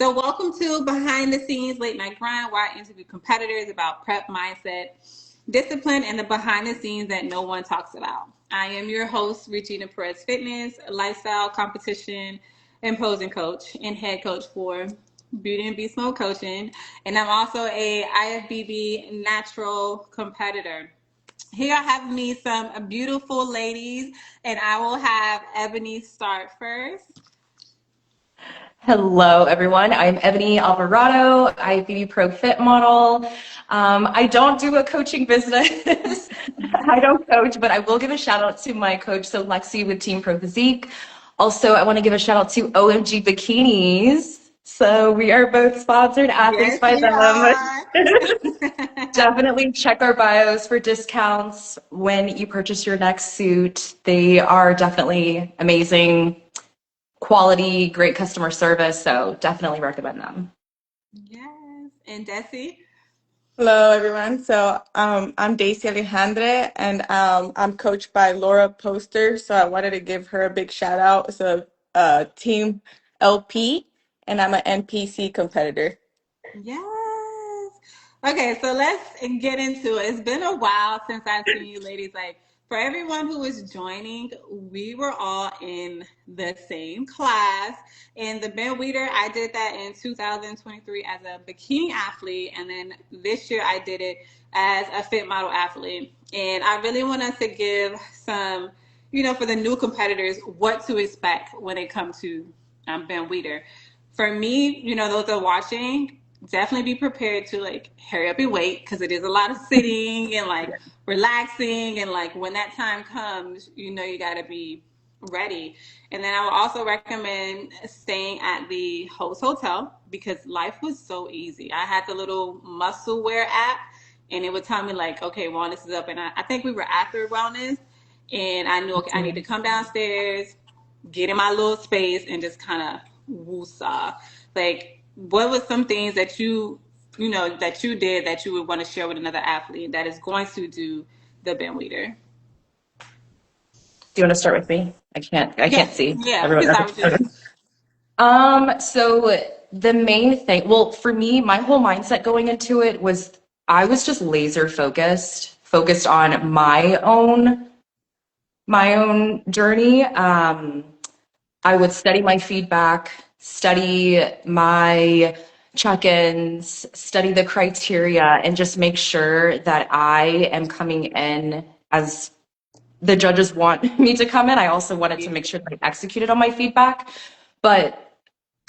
So, welcome to Behind the Scenes Late Night Grind, where I interview competitors about prep mindset, discipline, and the behind the scenes that no one talks about. I am your host, Reginaperezfitness, lifestyle competition and posing coach and head coach for Beauty and Beast Mode Coaching. And I'm also a IFBB natural competitor. Here I have me some beautiful ladies, and I will have Ebony start first. Hello, everyone. I'm Ebony Alvarado, IFBB Pro Fit model. I don't do a coaching business. I don't coach, but I will give a shout out to my coach, so Lexi with Team Pro Physique. Also, I want to give a shout out to OMG Bikinis. So we are both sponsored athletes Yes, by we them. are. Definitely check our bios for discounts when you purchase your next suit. They are definitely amazing quality, great customer service, so definitely recommend them. Yes. And Desi? Hello, everyone. I'm Deyci Alejandre, and I'm coached by Laura Poster. So I wanted to give her a big shout out. It's a team LP, and I'm an NPC competitor. Yes. Okay, so let's get into it. It's been a while since I've seen you ladies. Like, for everyone who is joining, we were all in the same class. And the Ben Weider, I did that in 2023 as a bikini athlete. And then this year I did it as a fit model athlete. And I really want us to give some, for the new competitors, what to expect when it comes to Ben Weider. For me, those that are watching, definitely be prepared to like hurry up and wait because it is a lot of sitting and like relaxing, and like when that time comes, you got to be ready. And then I would also recommend staying at the host hotel because life was so easy. I had the little muscle wear app, and it would tell me like, okay, wellness is up. And I think we were after wellness, and I knew, okay, I need to come downstairs, get in my little space, and just kind of woosah. Like, what was some things that that you did that you would want to share with another athlete that is going to do the Ben Weider? Do you want to start with me? I can't Yes, see yeah, everyone. because I was Okay. just So the main thing, well, for me, my whole mindset going into it was I was just laser focused on my own journey. I would study my feedback, study my check-ins, study the criteria, and just make sure that I am coming in as the judges want me to come in. I also wanted to make sure that I executed on my feedback. But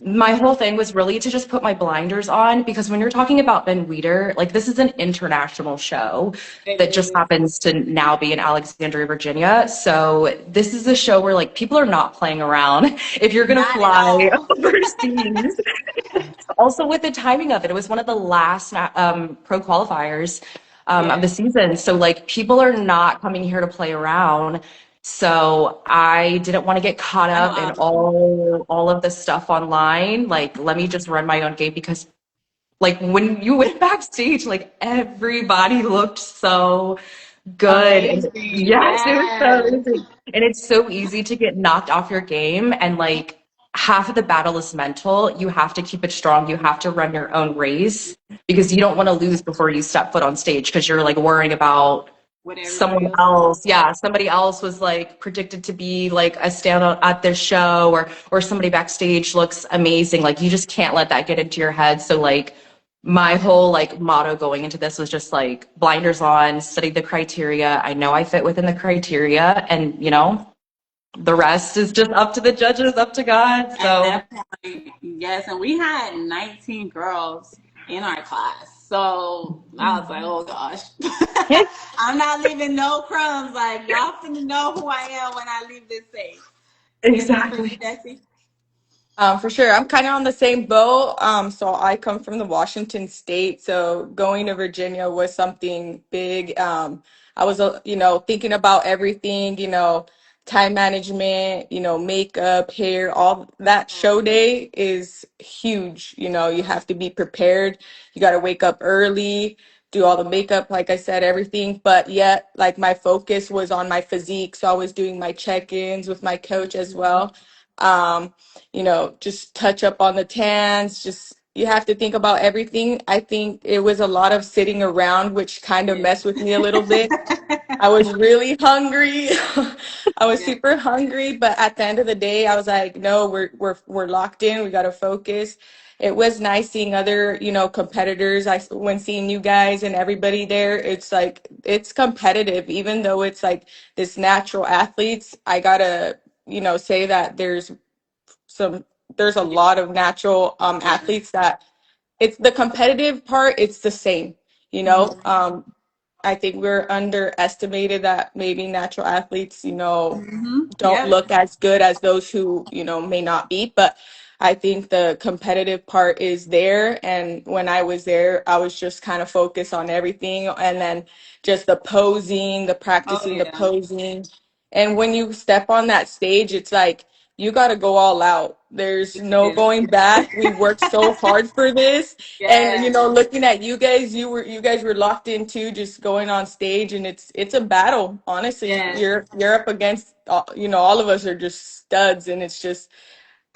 my whole thing was really to just put my blinders on because when you're talking about Ben Weider, like this is an international show that just happens to now be in Alexandria, Virginia. So this is a show where like people are not playing around. If you're gonna not at fly all. overseas, also with the timing of it, it was one of the last pro qualifiers of Yeah. the season. So like people are not coming here to play around. So I didn't want to get caught I know. up in all of the stuff online. Like, let me just run my own game because like when you went backstage, like everybody looked so good. And Amazing. yes, it was so Yes. amazing. And it's so easy to get knocked off your game. And like half of the battle is mental. You have to keep it strong. You have to run your own race because you don't want to lose before you step foot on stage because you're like worrying about What everybody someone else is else. doing. Yeah, somebody else was like predicted to be like a standout at this show, or somebody backstage looks amazing. Like you just can't let that get into your head. So like my whole like motto going into this was just like blinders on, study the criteria. I know I fit within the criteria, and the rest is just up to the judges, up to God. At So that point, yes, and we had 19 girls in our class. So I was like, oh gosh. I'm not leaving no crumbs. Like, y'all finna know who I am when I leave this stage. And then for you, exactly. Desi? For sure. I'm kind of on the same boat. So I come from the Washington State, so going to Virginia was something big. I was, thinking about everything, time management, makeup, hair, all that. Show day is huge. You have to be prepared. You got to wake up early, do all the makeup, like I said, everything. But yet, like my focus was on my physique, so I was doing my check-ins with my coach as well. just touch up on the tans, just you have to think about everything. I think it was a lot of sitting around, which kind of Yeah. messed with me a little bit. I was really hungry. I was Yeah. super hungry, but at the end of the day, I was like, no, we're locked in. We got to focus. It was nice seeing other, competitors. When seeing you guys and everybody there, it's like it's competitive, even though it's like this natural athletes. I gotta, say that some there's a lot of natural Yeah. athletes that it's the competitive part, it's the same, you know. Mhm. I think we're underestimated that maybe natural athletes, Mhm. don't Yep. look as good as those who, may not be. But I think the competitive part is there. And when I was there, I was just kind of focused on everything. And then just the posing, the Oh practicing the yeah. posing. And when you step on that stage, it's like you got to go all out. There's no Yeah. going back. We worked so hard for this. And Yes. looking at you guys, you guys were locked into just going on stage, and it's a battle. Honestly, Yes. you're up against all of us are just studs, and it's just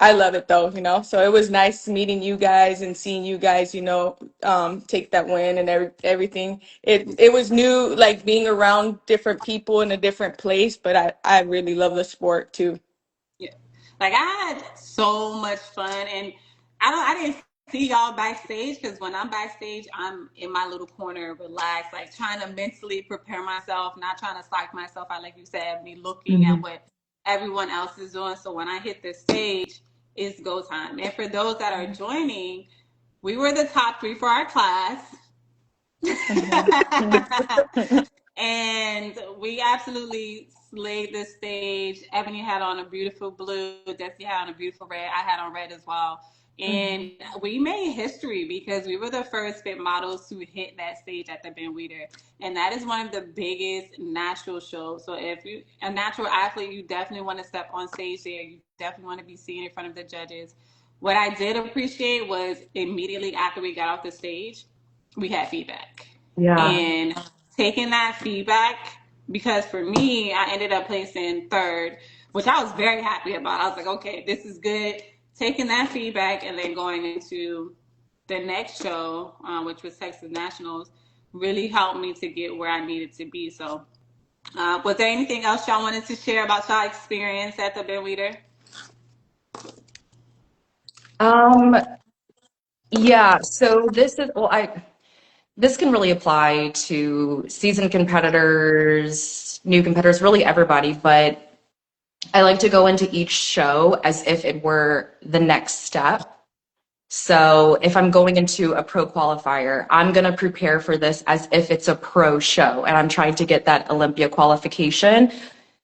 I love it though. So it was nice meeting you guys and seeing you guys take that win and everything. It was new, like being around different people in a different place, but I really love the sport too. Yeah. Like I had so much fun, and I didn't see y'all backstage because when I'm backstage, I'm in my little corner, relaxed, like trying to mentally prepare myself, not trying to psych myself out, like you said, me looking at Mhm. what everyone else is doing. So when I hit the stage, it's go time. And for those that are joining, we were the top three for our class. And we absolutely slayed the stage. Ebony had on a beautiful blue, Deyci had on a beautiful red, I had on red as well. And we made history because we were the first fit models to hit that stage at the Ben Weider. And that is one of the biggest natural shows. So if you a natural athlete, you definitely want to step on stage there. You definitely want to be seen in front of the judges. What I did appreciate was immediately after we got off the stage, we had feedback. Yeah. And taking that feedback, because for me, I ended up placing third, which I was very happy about. I was like, okay, this is good. Taking that feedback and then going into the next show, which was Texas Nationals, really helped me to get where I needed to be. So, was there anything else y'all wanted to share about y'all experience at the Ben Weider? Um, yeah, so this can really apply to seasoned competitors, new competitors, really everybody, but I like to go into each show as if it were the next step. So if I'm going into a pro qualifier, I'm going to prepare for this as if it's a pro show and I'm trying to get that Olympia qualification.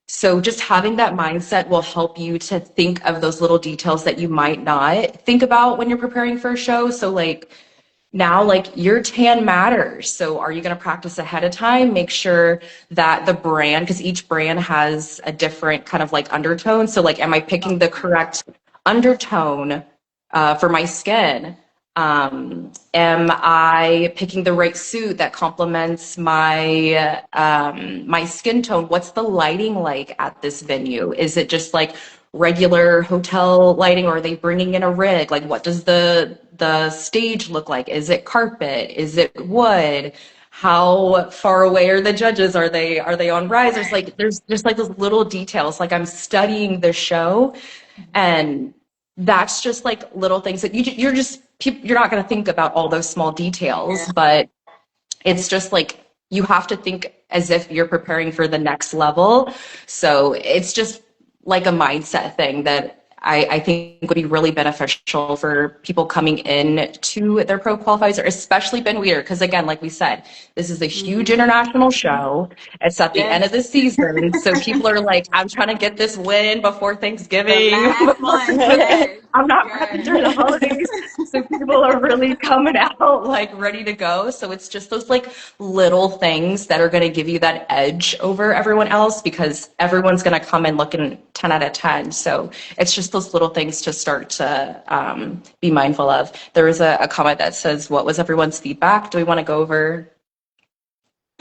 So just having that mindset will help you to think of those little details that you might not think about when you're preparing for a show. So like now, like your tan matters. So are you going to practice ahead of time? Make sure that the brand, because each brand has a different kind of like undertone. So like, am I picking the correct undertone for my skin? Am I picking the right suit that complements my skin tone? What's the lighting like at this venue? Is it just like regular hotel lighting, or are they bringing in a rig? Like, what does the stage look like? Is it carpet? Is it wood? How far away are the judges? Are they on risers? Like, there's just like those little details. Like, I'm studying the show, and that's just like little things that you're not going to think about all those small details, Yeah. but it's just like you have to think as if you're preparing for the next level. So it's just like a mindset thing that I think would be really beneficial for people coming in to their pro qualifiers, or especially Ben Weider, because again, like we said, this is a huge Mm-hmm. international show. It's at the end of Yes. the season, so people are like, I'm trying to get this win before The Thanksgiving, last one. Yes. I'm not prepping Yes. during the holidays. So people are really coming out like ready to go. So it's just those like little things that are going to give you that edge over everyone else, because everyone's going to come in looking 10 out of 10. So it's just those little things to start to be mindful of. There was a comment that says, what was everyone's feedback? Do we want to go over?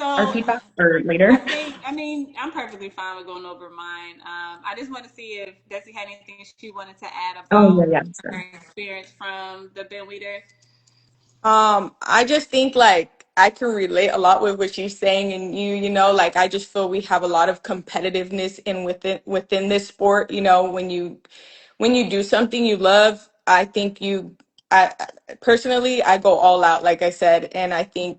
our So feedback or later? I mean, I'm perfectly fine with going over mine. I just want to see if Desi had anything she wanted to add Oh, about yeah, yeah, her sure. experience from the Ben Weider. I just think like I can relate a lot with what she's saying, and you know, like I just feel we have a lot of competitiveness in within this sport. You know, when you do something you love, I think personally I go all out, like I said, and I think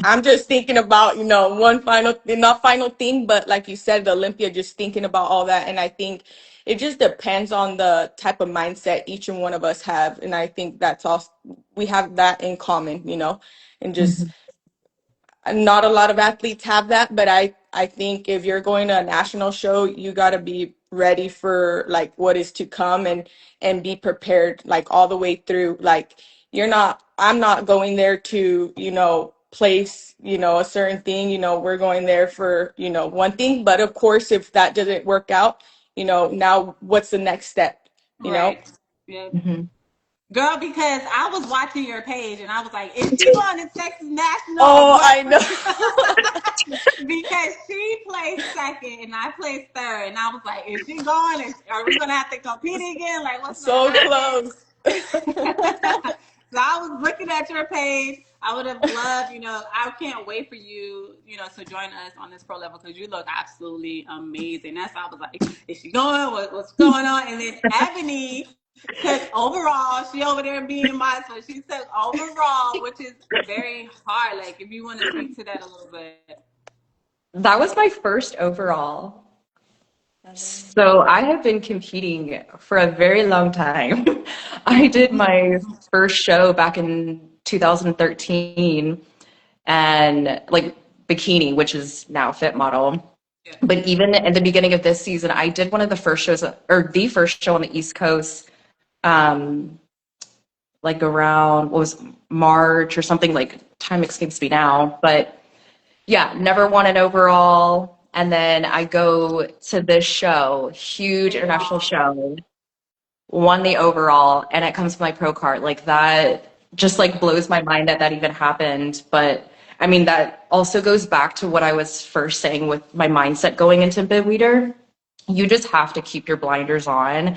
I'm just thinking about, you know, one final, not final thing, but like you said, the Olympia, just thinking about all that, and I think it just depends on the type of mindset each and one of us have, and I think that's all we have that in common, you know, and just Mhm. not a lot of athletes have that, but I think if you're going to a national show, you got to be ready for like what is to come, and be prepared like all the way through. Like I'm not going there to, you know, place, you know, a certain thing, you know, we're going there for, you know, one thing, but of course if that doesn't work out, you know, now what's the next step, you know? Right. Yeah. Mhm. Girl, because I was watching your page and I was like, is she going to Texas National or Oh, what? I know. Because she placed second and I placed third. And I was like, is she going? Are we going to have to compete again? Like, what's going to So happen? close. So I was looking at your page. I would have loved, I can't wait for you, to join us on this pro level because you look absolutely amazing. That's why I was like, is she going? What's going on? And then Ebony took overall. She over there being my, so she took overall, which is very hard. Like, if you want to speak to that a little bit. That was my first overall. So I have been competing for a very long time. I did my first show back in 2013 and like bikini, which is now fit model. Yeah. But even at the beginning of this season, I did one of the first shows, or the first show on the East Coast, um, like around what was March or something. Like time escapes me now, but yeah, never won an overall. And then I go to this show, huge international show, won the overall, and it comes with my pro card. Like that just like blows my mind that that even happened. But I mean, that also goes back to what I was first saying with my mindset going into bid weeder. You just have to keep your blinders on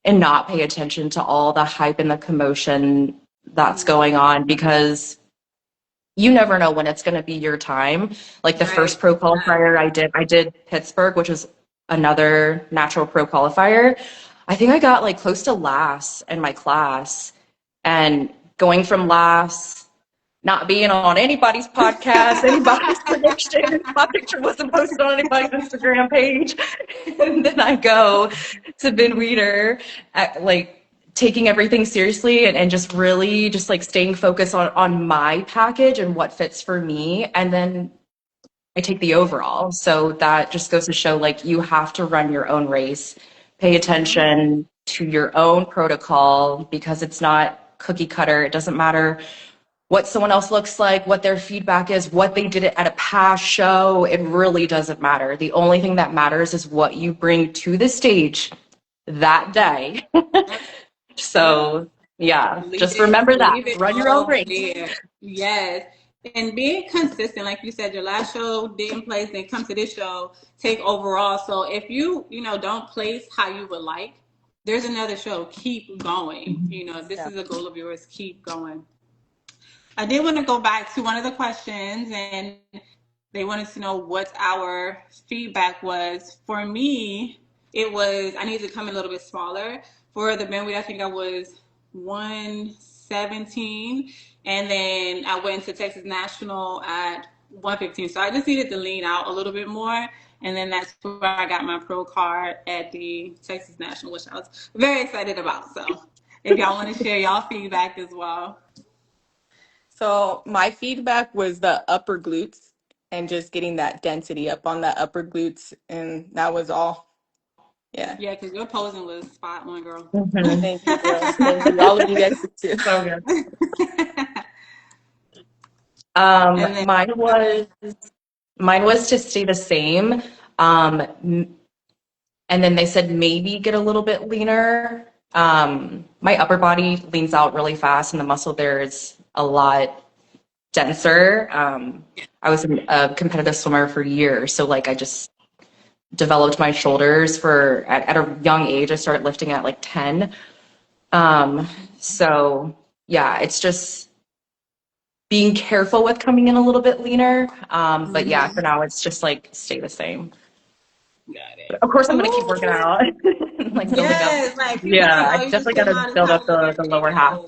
and not pay attention to all the hype and the commotion that's going on because you never know when it's going to be your time. Like the Right. first pro qualifier I did Pittsburgh, which was another natural pro qualifier. I think I got like close to last in my class, and going from last, not being on anybody's podcast, anybody's prediction. My picture wasn't posted on anybody's Instagram page. And then I go to Ben Weider, like taking everything seriously and just really just like staying focused on my package and what fits for me. And then I take the overall. So that just goes to show like you have to run your own race, pay Mm-hmm. attention to your own protocol because it's not cookie cutter. It doesn't matter what someone else looks like, what their feedback is, what they did at a past show. It really doesn't matter. The only thing that matters is what you bring to the stage that day. Yep. Yep. So, yeah, Leave just it, remember that. leave it Run your own all race. there. Yes. And being consistent, like you said, your last show didn't place, then come to this show, take overall. So if don't place how you would like, there's another show. Keep going. If this Yeah. is a goal of yours, keep going. I did want to go back to one of the questions, and they wanted to know what our feedback was. For me, it was I needed to come in a little bit smaller. For the bandwidth, I think I was 117, and then I went to Texas National at 115. So I just needed to lean out a little bit more, and then that's where I got my pro card at the Texas National, which I was very excited about. So if y'all want to share y'all feedback as well. So my feedback was the upper glutes and just getting that density up on that upper glutes, and that was all. Yeah. Yeah, because your posing was spot on, girl. Mhm. Thank you, girls. Thank you. All of you guys too. So good. And then, Mine was to stay the same. Um, and then they said maybe get a little bit leaner. My upper body leans out really fast, and the muscle there is a lot. denser. I was a competitive swimmer for years, so like I just developed my shoulders for at a young age. I started lifting at like 10. So yeah, it's just being careful with coming in a little bit leaner. But yeah, for now it's just like stay the same. Got it. But of course I'm gonna keep working Ooh. out, like building up. Yes, like people Yeah, think, I oh, you just definitely sitting gotta on the build couch up and the working. lower half. No,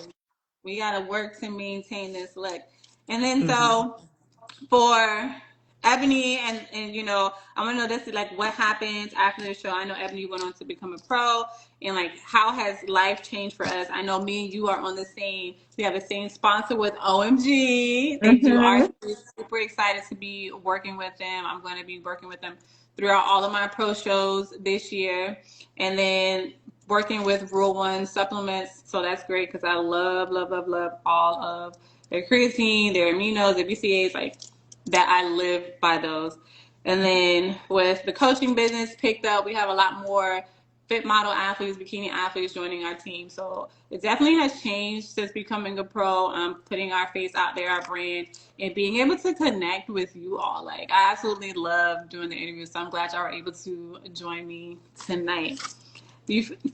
we gotta work to maintain this look. And then Mhm. so for Ebony and I want to know this is like what happens after the show. I know Ebony went on to become a pro, and like how has life changed for us? I know me and you are on the same. We have the same sponsor with OMG. They do our Mhm. super excited to be working with them. I'm going to be working with them throughout all of my pro shows this year, and then working with Rule One supplements. So that's great because I love, love, love, love all of their creatine, their aminos, their BCAAs, like that. I live by those. And then with the coaching business picked up, we have a lot more fit model athletes, bikini athletes joining our team. So it definitely has changed since becoming a pro, putting our face out there, our brand, and being able to connect with you all. Like I absolutely love doing the interviews. So I'm glad y'all were able to join me tonight.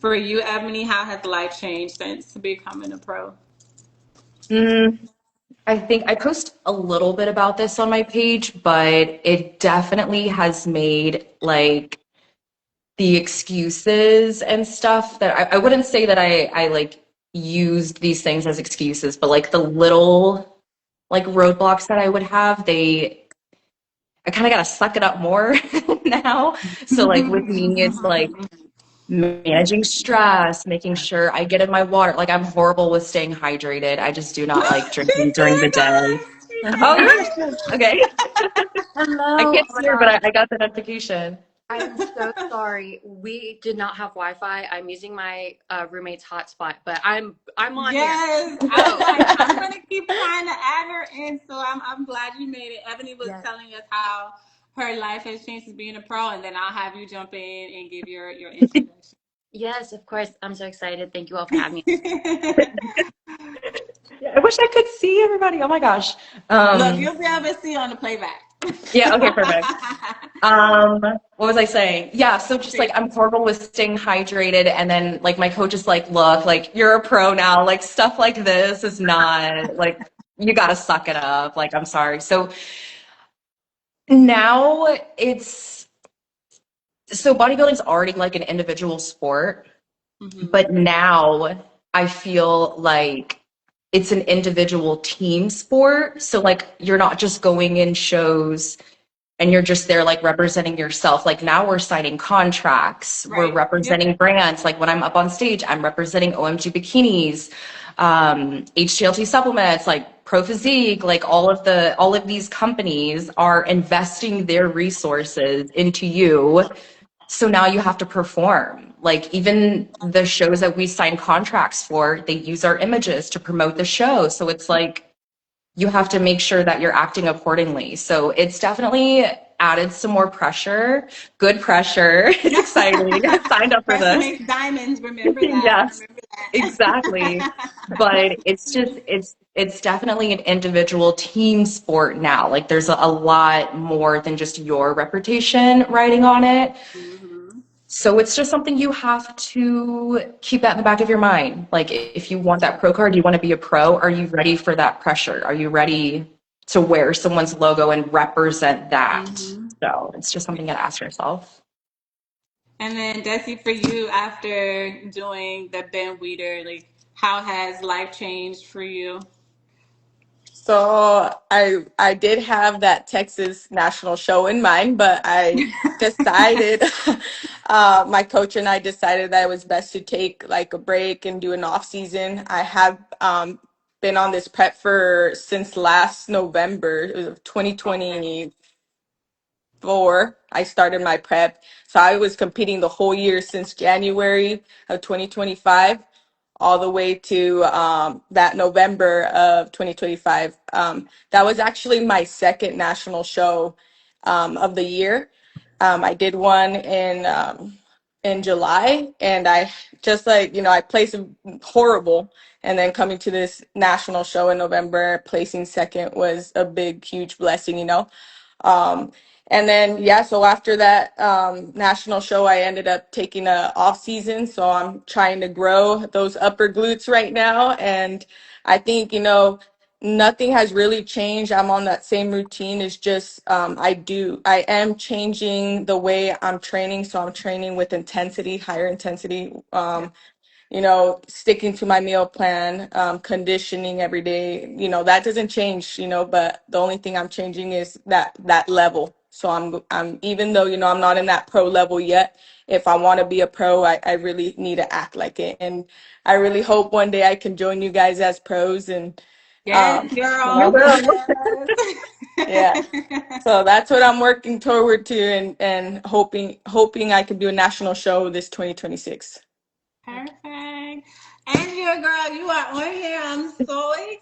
For you, Ebony, how has life changed since becoming a pro? Mm, I think I post a little bit about this on my page, but it definitely has made like the excuses and stuff that I wouldn't say that I like used these things as excuses, but like the little like roadblocks that I would have, I kind of got to suck it up more now. So like with me, it's like managing stress, making sure I get in my water. Like I'm horrible with staying hydrated. I just do not like She drinking during the did, day. guys. She Oh, did. you're good. Okay. I Hello. can't Oh my see her, but gosh. I got the notification. I am so sorry. We did not have Wi-Fi. I'm using my roommate's hotspot, but I'm on here. Yes, I was So, like, I'm gonna keep trying to add her in. So I'm glad you made it. Ebony was yes. telling us how her life has changed since being a pro, and then I'll have you jump in and give your introduction. Yes, of course. I'm so excited. Thank you all for having me. Yeah, I wish I could see everybody. Oh my gosh. Look, Um, you'll be able to see on the playback. yeah, okay, perfect. What was I saying? Yeah, so just like I'm horrible with staying hydrated, and then like my coach is like, look, like you're a pro now, like stuff like this is not like you gotta suck it up. Like, I'm sorry. So now bodybuilding's already like an individual sport, Mhm. but now I feel like it's an individual team sport. So like you're not just going in shows and you're just there like representing yourself. Like now we're signing contracts, we're Right. Yep. representing brands. Like when I'm up on stage, I'm representing OMG bikinis, HGLT supplements, like Pro Physique, like all of these companies are investing their resources into you. So now you have to perform. Like even the shows that we sign contracts for, they use our images to promote the show. So it's like you have to make sure that you're acting accordingly. So it's definitely added some more pressure, good pressure. It's exciting. I signed up for Pressure this. makes diamonds. Remember that. Yes, Remember exactly. that. But it's definitely an individual team sport now. Like there's a lot more than just your reputation riding on it. Mhm. So it's just something you have to keep that in the back of your mind. Like if you want that pro card, you want to be a pro, are you ready for that pressure? Are you ready to wear someone's logo and represent that? Mhm. So it's just something you gotta ask yourself. And then Desi, for you, after doing the Ben Weider, like how has life changed for you? So I did have that Texas national show in mind, but I decided my coach and I decided that it was best to take like a break and do an off season. I have been on this prep for since last November. It was Okay. 2024. I started my prep. So I was competing the whole year since January of 2025 all the way to that November of 2025. That was actually my second national show of the year. I did one in in July, and I just like, I placed horrible, and then coming to this national show in November, placing second was a big, huge blessing. Um, and then yeah, so after that national show, I ended up taking a off season, so I'm trying to grow those upper glutes right now, and I think nothing has really changed. I'm on that same routine. It's just I am changing the way I'm training. So I'm training with intensity, higher intensity. Yeah. Sticking to my meal plan, conditioning every day. That doesn't change. But the only thing I'm changing is that level. So I'm even though I'm not in that pro level yet. If I want to be a pro, I really need to act like it, and I really hope one day I can join you guys as pros and Yes, you girl. know, Yes. yeah. So that's what I'm working toward to, and hoping I can do a national show this 2026. Perfect. Andrea, girl, you are on here. I'm so excited.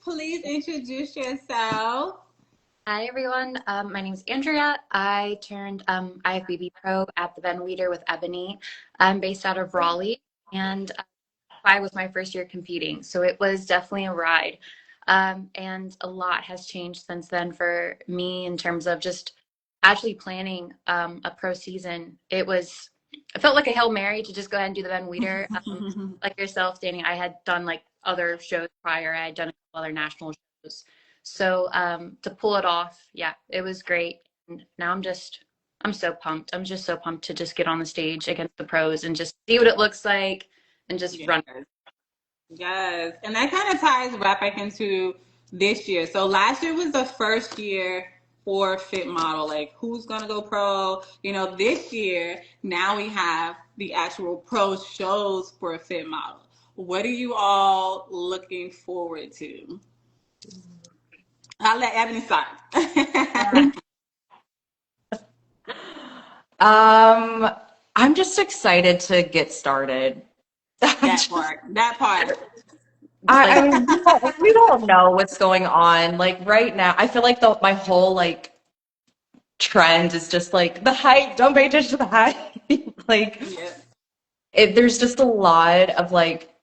Please introduce yourself. Hi everyone, my name is Andrea. I turned IFBB pro at the Ben Weider with Ebony. I'm based out of Raleigh, and I was my first year competing, so it was definitely a ride. And a lot has changed since then for me in terms of just actually planning a pro season. It felt like a Hail Mary to just go ahead and do the Ben Weider. Like yourself, Danny, I had done like other shows prior. I had done a couple other national shows. So to pull it off, yeah, it was great. And now I'm so pumped. I'm just so pumped to just get on the stage against the pros and just see what it looks like and just Yes. run. Yes. And that kind of ties right back into this year. So last year was the first year for Fit Model. Like, who's going to go pro? This year, now we have the actual pro shows for Fit Model. What are you all looking forward to? I'll let Ebony start. Um, I'm just excited to get started. I That just, part. That part. I Like, mean, we don't know what's going on. Like right now, I feel like my whole like trend is just like the hype. Don't pay attention to the hype. Like Yeah. there's just a lot of like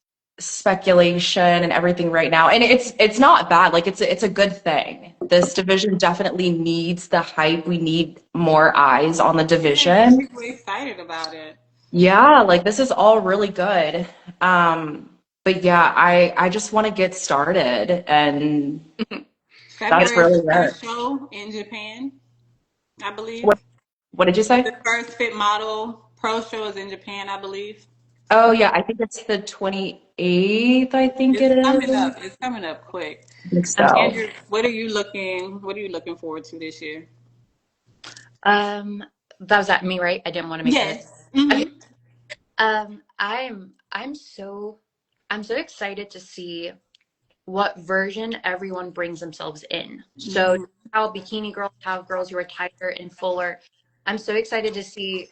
speculation and everything right now, and it's not bad. Like it's a good thing. This division definitely needs the hype. We need more eyes on the Yeah, get division. people excited about it. Yeah, like this is all really good. But yeah, I just want to get started, and that's February is really the it. first show in Japan, I What believe. what did you say? The first Fit Model Pro show is in Japan, I believe. Oh yeah, I think it's the 28th, I think It's it coming is. up. It's coming up quick. I think so. Andrew, what are you looking forward to this year? um, that was at me, right? I didn't want to make sure. Yes. Okay. Mm-hmm. I'm so excited to see what version everyone brings themselves in. So Mm-hmm. how bikini girls have girls who are tighter and fuller. I'm so excited to see,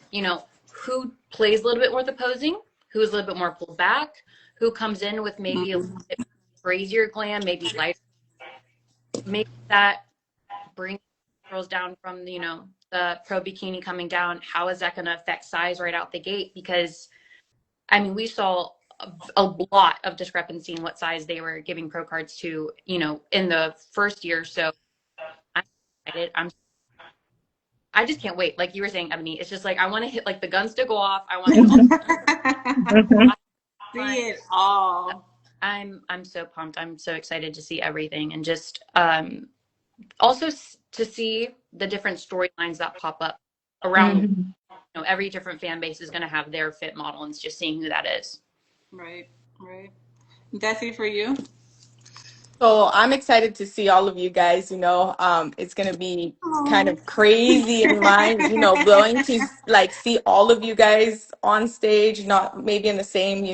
who plays a little bit more the posing, who is a little bit more pulled back, who comes in with maybe a little Mm-hmm. bit crazier glam, maybe lighter, maybe that brings girls down from, the pro bikini coming down. How is that going to affect size right out the gate? Because I mean, we saw a lot of discrepancy in what size they were giving pro cards to, in the first year. So I'm excited. I just can't wait. Like you were saying, Ebony, it's just like I want to hit like the guns to go off. I want it all. See it all. I'm so pumped. I'm so excited to see everything and just also to see the different storylines that pop up around. Mhm. Every different fan base is going to have their fit model, and it's just seeing who that is. Right. Right. That's it for you. So I'm excited to see all of you guys. It's gonna be kind Oh. of crazy in mind, blowing to like see all of you guys on stage, not maybe in the same,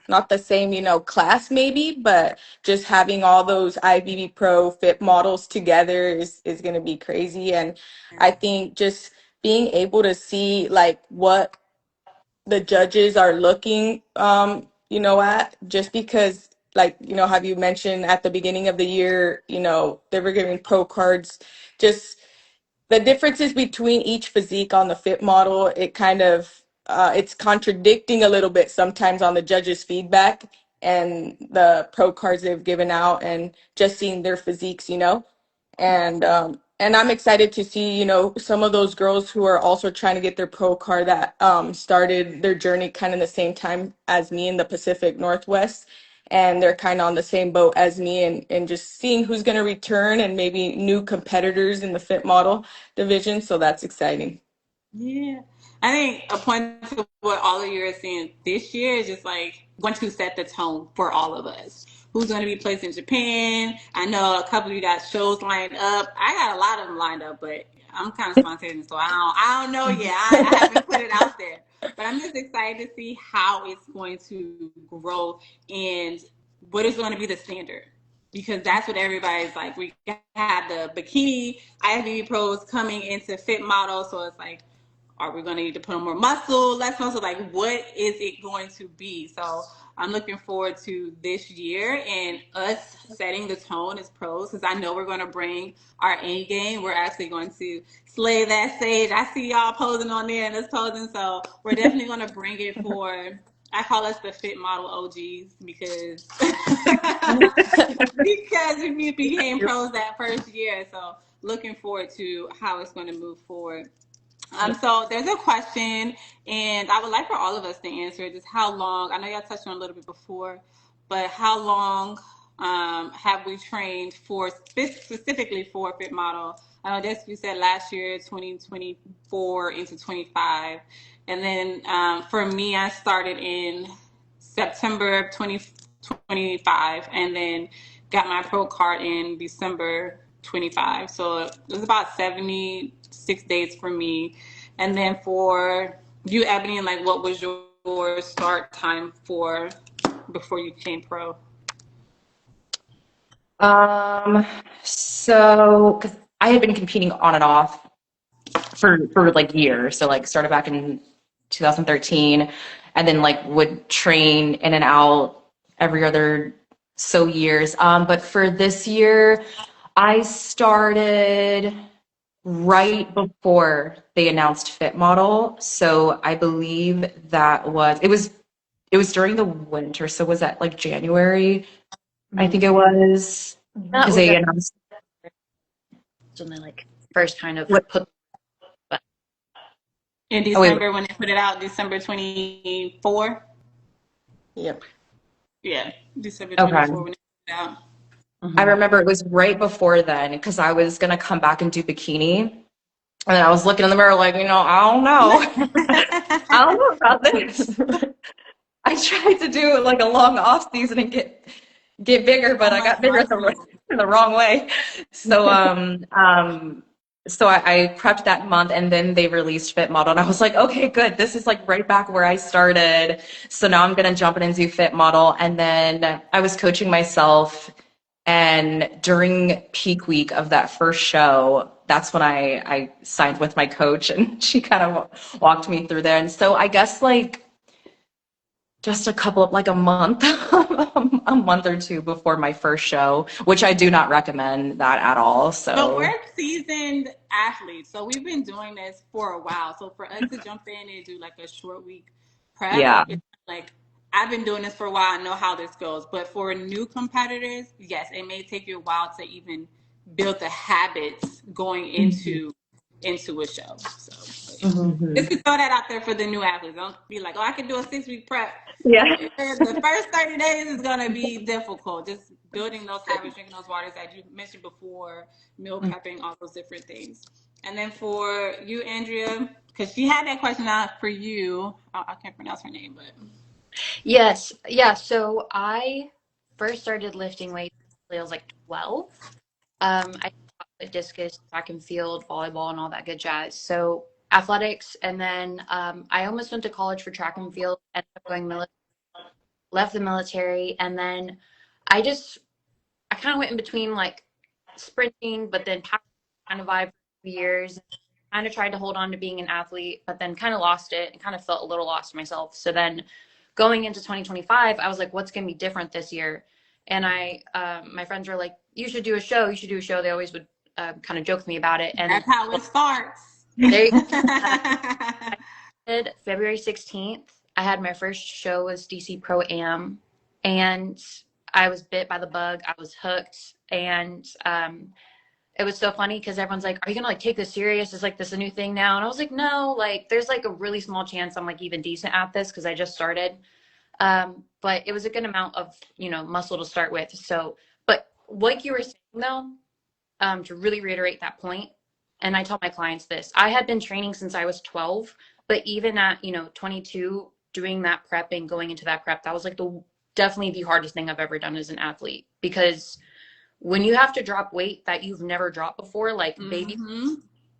not the same, class maybe, but just having all those IBB Pro fit models together is gonna be crazy. And I think just being able to see like what the judges are looking at, just because like have you mentioned at the beginning of the year they were giving pro cards, just the differences between each physique on the fit model, it kind of it's contradicting a little bit sometimes on the judges' feedback and the pro cards they've given out, and just seeing their physiques, and I'm excited to see, some of those girls who are also trying to get their pro card that started their journey kind of the same time as me in the Pacific Northwest, and they're kind of on the same boat as me, and just seeing who's going to return and maybe new competitors in the fit model division. So that's exciting. Yeah. I think a point to what all of you are saying this year is just like going to set the tone for all of us. Who's going to be placed in Japan? I know a couple of you got shows lined up. I got a lot of them lined up, but I'm kind of spontaneous, so I don't know yet. I haven't put it out there, but I'm just excited to see how it's going to grow and what is going to be the standard, because that's what everybody's like. We had the bikini IFBB pros coming into fit model, so it's like, are we going to need to put on more muscle, less muscle? Like, what is it going to be? So I'm looking forward to this year and us setting the tone as pros, because I know we're going to bring our A game. We're actually going to slay that stage. I see y'all posing on there and us posing. So we're definitely going to bring it for, I call us the fit model OGs, because because we became pros that first year. So looking forward to how it's going to move forward. So there's a question, and I would like for all of us to answer just how long, I know y'all touched on a little bit before, but how long have we trained for, specifically for fit model? I know this, you said last year, 2024 into 25. And then for me, I started in September of 2025, and then got my pro card in December 25. So it was about 76 days for me. And then for you, Ebony, like, what was your start time for before you became pro? So, because I had been competing on and off for like years. So like started back in 2013, and then like would train in and out every other so years. But for this year, I started right before they announced Fit Model. So I believe it was during the winter. So was that like January? I think it was, That because was they announced. when they like first kind of What? put. But In Oh wait. December, when they put it out, December 24? Yep. Yeah, December Okay. 24 when they put it out. I remember it was right before then, because I was gonna come back and do bikini, and then I was looking in the mirror like, I don't know. I don't know about this. I tried to do like a long off season and get bigger, but So I much got bigger marketing. in the wrong way. So I prepped that month, and then they released Fit Model, and I was like, okay, good. This is like right back where I started. So now I'm gonna jump in and do Fit Model. And then I was coaching myself, and during peak week of that first show, that's when I signed with my coach, and she kind of walked me through there. And so I guess like just like a month, a month or two before my first show, which I do not recommend that at all. But we're So seasoned athletes, so we've been doing this for a while. So for us to jump in and do like a short week prep, yeah. it's like, I've been doing this for a while. I know how this goes. But for new competitors, yes, it may take you a while to even build the habits going into a show. So yeah. Mhm. Just to throw that out there for the new athletes. Don't be like, oh, I can do a 6 week prep. Yeah. The first 30 days is going to be difficult. Just building those habits, drinking those waters that you mentioned before, meal prepping, all those different things. And then for you, Andrea, because she had that question out for you. I can't pronounce her name, but yes, yeah. So I first started lifting weights when I was like 12. I taught discus, track and field, volleyball, and all that good jazz. So athletics, and then I almost went to college for track and field. Ended up going left the military, and then I kind of went in between like sprinting, but then kind of vibe for 2 years. Kind of tried to hold on to being an athlete, but then kind of lost it and kind of felt a little lost myself. So then going into 2025, I was like, what's going to be different this year? And my friends were like, you should do a show. You should do a show. They always would kind of joked with me about it. And that's how it starts. they, I did February 16th. I had my first show was DC Pro Am, and I was bit by the bug. I was hooked, and it was so funny because everyone's like, "Are you gonna like take this serious? Is like this a new thing now?" And I was like, "No, like there's like a really small chance I'm like even decent at this because I just started." But it was a good amount of muscle to start with. So, but like you were saying though, to really reiterate that point, and I tell my clients this: I had been training since I was 12, but even at 22, doing that prep and going into that prep, that was like definitely the hardest thing I've ever done as an athlete because when you have to drop weight that you've never dropped before, like baby,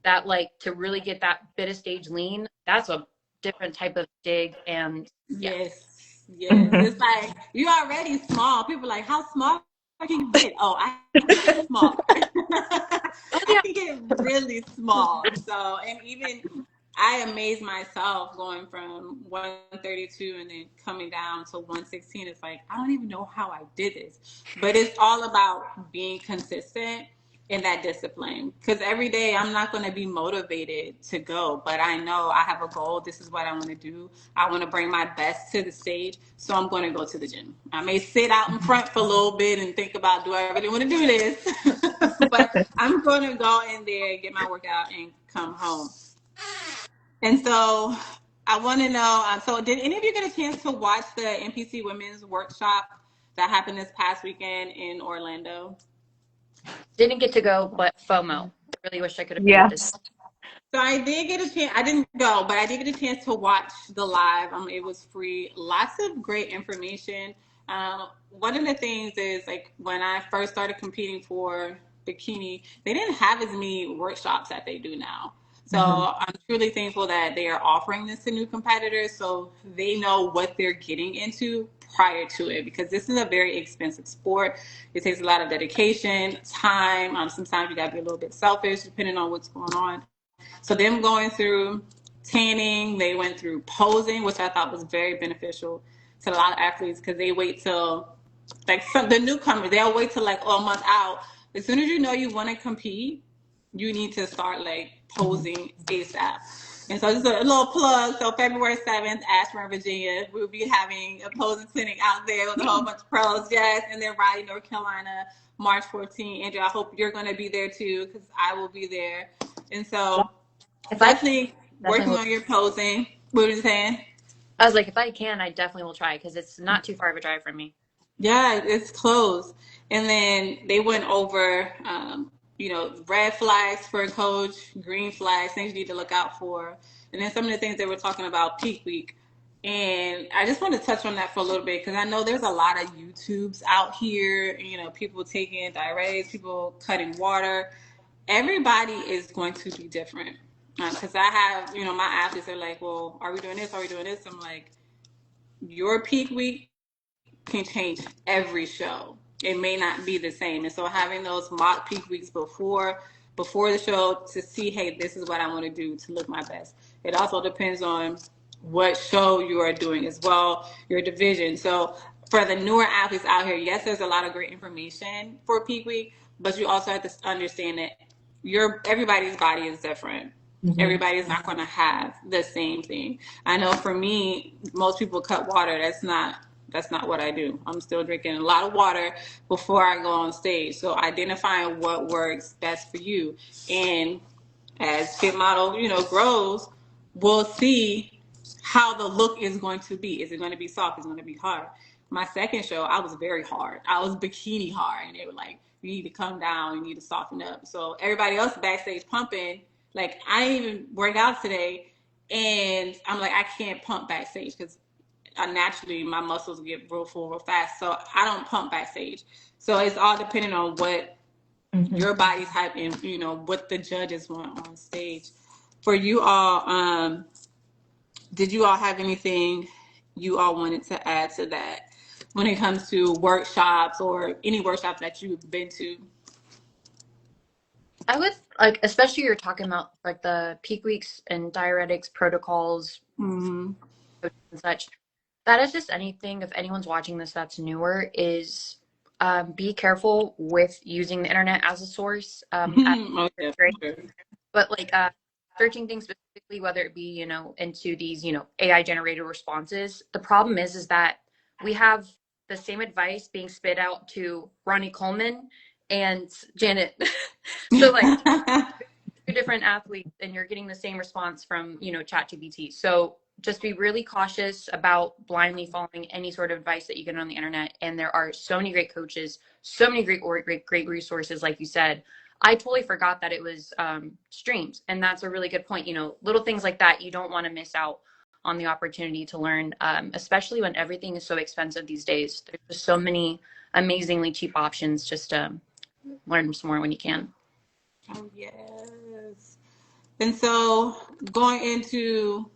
that like to really get that bit of stage lean, that's a different type of dig. And yeah. Yes, yes. It's like you already small. People are like, how small can you get? Oh, I can get smaller. Oh I yeah. can get really small. So, and even I amaze myself going from 132 and then coming down to 116. It's like, I don't even know how I did this. But it's all about being consistent in that discipline. Because every day I'm not going to be motivated to go, but I know I have a goal. This is what I want to do. I want to bring my best to the stage. So I'm going to go to the gym. I may sit out in front for a little bit and think about, do I really want to do this? But I'm going to go in there, get my workout, and come home. And so I want to know, so did any of you get a chance to watch the NPC Women's Workshop that happened this past weekend in Orlando? Didn't get to go, but FOMO. I really wish I could have been at this. Yes. So I did get a chance. I didn't go, but I did get a chance to watch the live. It was free. Lots of great information. One of the things is like when I first started competing for bikini, they didn't have as many workshops that they do now. So I'm truly thankful that they are offering this to new competitors so they know what they're getting into prior to it because this is a very expensive sport. It takes a lot of dedication, time. Sometimes you got to be a little bit selfish depending on what's going on. So them going through tanning, they went through posing, which I thought was very beneficial to a lot of athletes because they wait till the newcomers, they'll wait till like a month out. As soon as you know you want to compete, you need to start like posing ASAP. And so just a little plug. So February 7th, Ashburn, Virginia, we'll be having a posing clinic out there with a whole bunch of pros. Yes, and then Raleigh, North Carolina, March 14th. Andrew, I hope you're going to be there too because I will be there. And so If I can, definitely definitely working will. on your posing. What were you saying? I was like, if I can, I definitely will try because it's not too far of a drive from me. Yeah, it's close. And then they went over, red flags for a coach, green flags, things you need to look out for. And then some of the things they were talking about peak week. And I just want to touch on that for a little bit because I know there's a lot of YouTubes out here, people taking diuretics, people cutting water. Everybody is going to be different. Because I have, my athletes are like, well, are we doing this? Are we doing this? I'm like, your peak week can change every show. It may not be the same. And so having those mock peak weeks before the show to see, hey, this is what I want to do to look my best. It also depends on what show you are doing as well, your division. So for the newer athletes out here, yes, there's a lot of great information for peak week, but you also have to understand that everybody's body is different. Everybody's not going to have the same thing. I know for me, most people cut water. That's not what I do. I'm still drinking a lot of water before I go on stage. So identifying what works best for you. And as Fit Model, grows, we'll see how the look is going to be. Is it going to be soft? Is it going to be hard? My second show, I was very hard. I was bikini hard. And they were like, you need to come down. You need to soften up. So everybody else backstage pumping. Like, I didn't even work out today. And I'm like, I can't pump backstage because naturally my muscles get real full real fast. So I don't pump backstage. So it's all depending on what your body type and what the judges want on stage. For you all, did you all have anything you all wanted to add to that when it comes to workshops or any workshops that you've been to? I would like, especially you're talking about like the peak weeks and diuretics protocols Mm-hmm. and such. That is just anything. If anyone's watching this that's newer, is be careful with using the internet as a source. Oh, yeah, for sure. But like searching things specifically, whether it be, you know, into these, you know, AI generated responses, the problem is that we have the same advice being spit out to Ronnie Coleman and Janet. So like two different athletes and you're getting the same response from, you know, ChatGPT. So just be really cautious about blindly following any sort of advice that you get on the internet. And there are so many great coaches, so many great resources, like you said. I totally forgot that it was streams, and that's a really good point. You know, little things like that, you don't want to miss out on the opportunity to learn, especially when everything is so expensive these days. There's just so many amazingly cheap options just to learn some more when you can. Oh, yes. And so going into,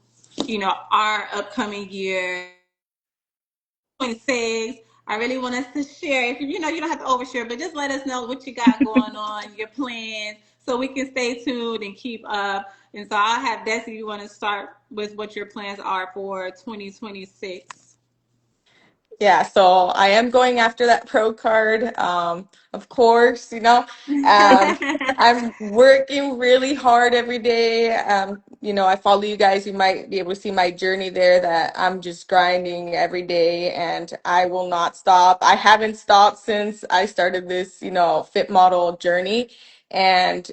you know, our upcoming year, 26, I really want us to share. If you know, you don't have to overshare, but just let us know what you got going on, your plans, so we can stay tuned and keep up. And so I'll have Desi, you want to start with what your plans are for 2026? Yeah, so I am going after that pro card. Of course, you know, I'm working really hard every day. You know, I follow you guys. You might be able to see my journey there that I'm just grinding every day and I will not stop. I haven't stopped since I started this, you know, fit model journey. And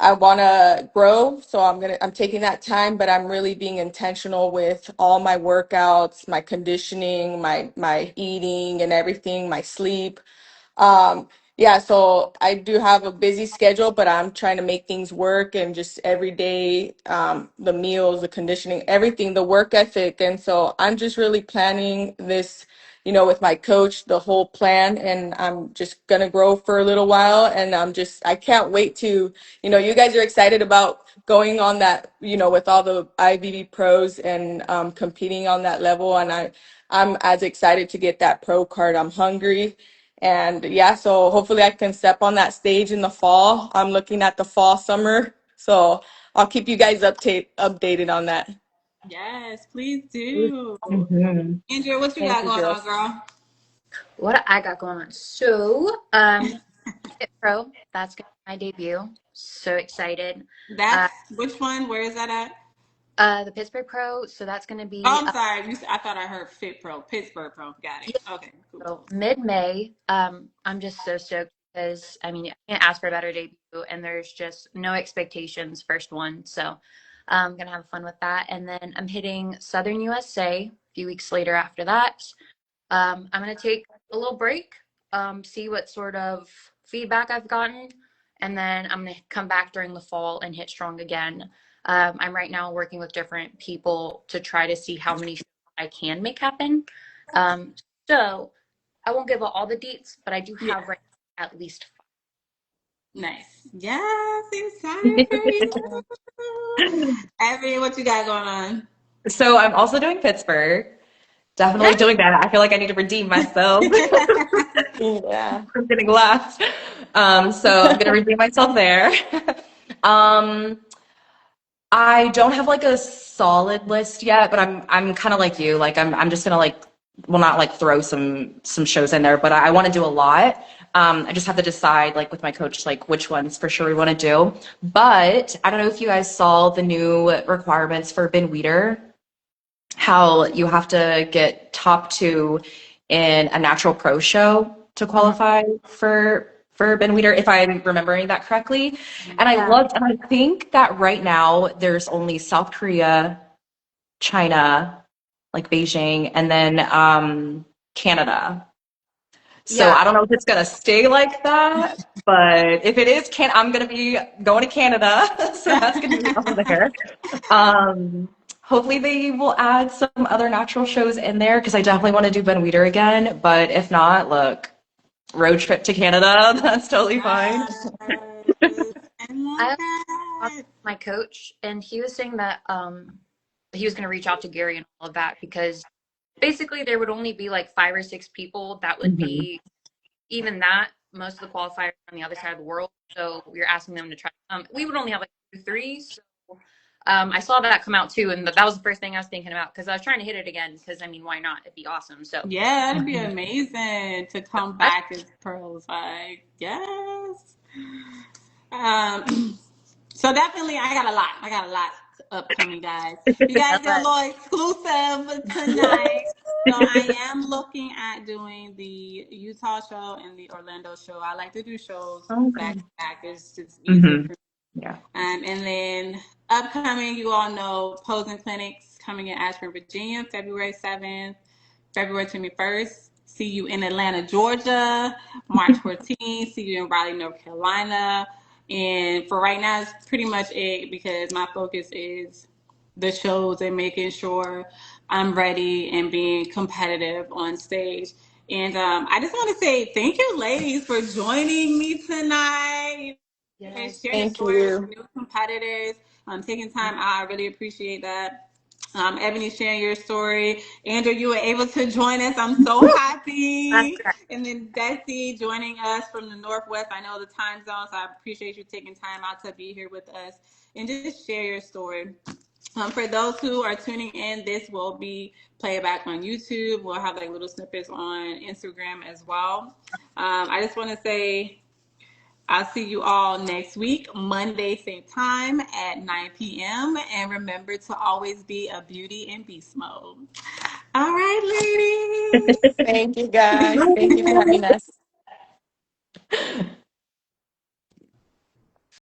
I want to grow, so I'm taking that time, but I'm really being intentional with all my workouts, my conditioning, my eating and everything, my sleep. Yeah, so I do have a busy schedule, but I'm trying to make things work and just every day, the meals, the conditioning, everything, the work ethic. And so I'm just really planning this, you know, with my coach, the whole plan, and I'm just gonna grow for a little while. And I can't wait to, you know, you guys are excited about going on that, you know, with all the IVB pros and competing on that level. And I'm as excited to get that pro card. I'm hungry. And yeah, so hopefully I can step on that stage in the fall. I'm looking at the fall, summer. So I'll keep you guys updated on that. Yes, please do. Mhm. Andrea, what you Thank got you, going on, girls. girl? What I got going on? So, Hit Pro, that's gonna be my debut. So excited. That's Uh, which one? Where is that at? the Pittsburgh Pro, so that's gonna Oh, be I'm sorry. I thought I heard Fit Pro, Pittsburgh Pro. Got it. yeah, Okay, cool. so mid-May. I'm just so stoked because I mean I can't ask for a better debut, and there's just no expectations. First one, so I'm gonna have fun with that. And then I'm hitting Southern USA a few weeks later after that. I'm going to take a little break, see what sort of feedback I've gotten, and then I'm going to come back during the fall and hit strong again. I'm right now working with different people to try to see how many shows I can make happen. Um, so I won't give out all the deets, but I do Yeah, have right now at least nice. Yes, excited for you. Abby, what you got going on? So I'm also doing Pittsburgh. Definitely doing that. I feel like I need to redeem myself Yeah. from getting left. So I'm gonna redeem myself there. Um, I don't have like a solid list yet, but I'm kind of like you. Like I'm just gonna like well not like throw some shows in there, but I want to do a lot. I just have to decide like with my coach like which ones for sure we want to do. But I don't know if you guys saw the new requirements for Ben Weider, how you have to get top two in a natural pro show to Mhm. qualify for Ben Weider, if I'm remembering that correctly. And yeah. and I think that right now there's only South Korea, China, like Beijing, and then Canada. So Yeah. I don't know if it's gonna stay like that, but if it is, I'm gonna be going to Canada, so that's gonna be over there. Um, Hopefully they will add some other natural shows in there because I definitely want to do Ben Weider again. But if not, look, road trip to Canada, that's totally fine. Yes, I love I talked that. to my coach, and he was saying that he was going to reach out to Gary and all of that because basically there would only be like 5 or 6 people that would Mhm. be even that. Most of the qualifiers on the other side of the world, so we are asking them to try. We would only have like 2, 3. So I saw that come out too, and that was the first thing I was thinking about because I was trying to hit it again. Because I mean, why not? It'd be awesome. So Yeah, that'd be amazing to come back as pros. Like, yes. Um, so definitely, I got a lot. I got a lot upcoming, guys. You guys get a little exclusive tonight. So I am looking at doing the Utah show and the Orlando show. I like to do shows back Okay. to back. It's just easier for me. Yeah. And then upcoming, you all know posing clinics coming in Ashburn, Virginia, February 7th, February 21st. See you in Atlanta, Georgia, March 14th. See you in Raleigh, North Carolina. And for right now, it's pretty much it because my focus is the shows and making sure I'm ready and being competitive on stage. And I just want to say thank you, ladies, for joining me tonight and yes, share your Thank story with you. the new competitors. Taking time out, I really appreciate that. Ebony, sharing your story. Andrew, you were able to join us. I'm so that's happy. correct. And then Deyci joining us from the Northwest. I know the time zone, so I appreciate you taking time out to be here with us and just share your story. For those who are tuning in, this will be playback on YouTube. We'll have like little snippets on Instagram as well. I just want to say I'll see you all next week, Monday, same time at 9 p.m. And remember to always be a beauty in beast mode. All right, ladies. Thank you guys. Thank you for having us.